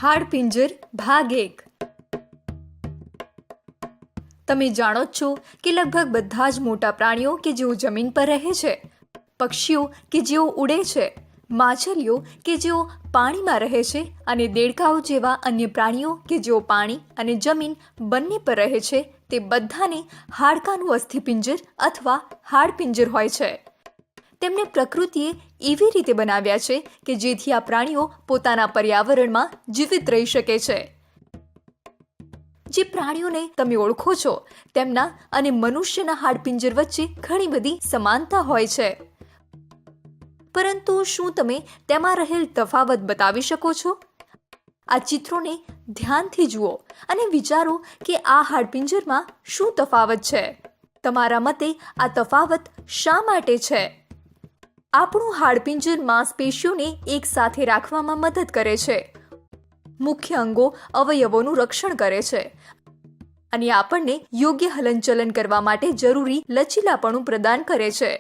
હાડપિંજર ભાગ 1. તમે જાણો જ છો કે લગભગ બધા જ મોટા પ્રાણીઓ કે જેઓ જમીન પર રહે છે, પક્ષીઓ કે જેઓ ઉડે છે, માછલીઓ કે જેઓ પાણીમાં રહે છે અને દેડકાઓ જેવા અન્ય પ્રાણીઓ કે જેઓ પાણી અને જમીન બંને પર રહે છે, તે બધાને હાડકાનું અસ્થિપિંજર અથવા હાડપિંજર હોય છે. તેમને પ્રકૃતિએ એવી રીતે બનાવ્યા છે કે જેથી આ પ્રાણીઓ પોતાના પર્યાવરણમાં જીવિત રહી શકે છે. જે પ્રાણીઓને તમે ઓળખો છો તેમના અને મનુષ્યના હાડપિંજર વચ્ચે ઘણી બધી સમાનતા હોય છે. પરંતુ શું તમે તેમાં રહેલ તફાવત બતાવી શકો છો? આ ચિત્રોને ધ્યાનથી જુઓ અને વિચારો કે આ હાડપિંજરમાં શું તફાવત છે. તમારા મતે આ તફાવત શા માટે છે? આપણું હાડપિંજર માંસપેશીઓને એક સાથે રાખવામાં મદદ કરે છે, મુખ્ય અંગો અવયવોનું રક્ષણ કરે છે અને આપણને યોગ્ય હલનચલન કરવા માટે જરૂરી લચીલાપણું પ્રદાન કરે છે.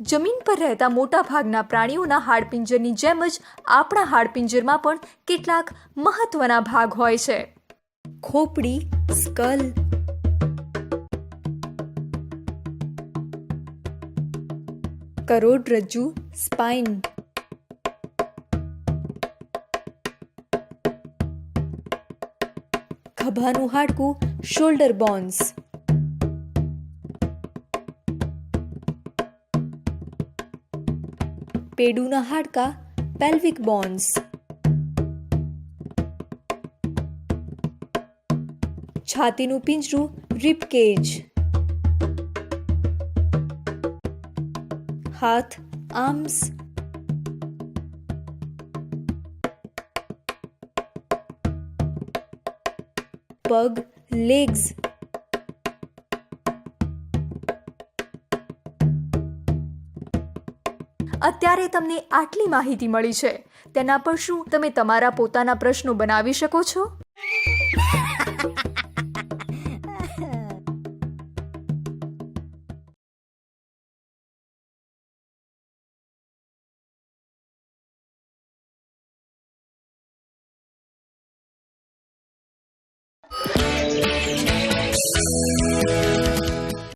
જમીન પર રહેતા મોટાભાગના પ્રાણીઓના હાડપિંજરની જેમ જ આપણા હાડપિંજરમાં પણ કેટલાક મહત્વના ભાગ હોય છે. ખોપડી, સ્કલ, કરોડરજ્જુ, સ્પાઇન, ખભાનું હાડકું, શોલ્ડર બોન્સ, પેડુના હાડકાં, પેલ્વિક બોન્સ, છાતીનું પિંજરું, રિબ કેજ, હાથ, આર્મ્સ, પગ, લેગ્સ, અત્યારે તમને આટલી માહિતી મળી છે, તેના પર શું તમે તમારા પોતાના પ્રશ્નો બનાવી શકો છો?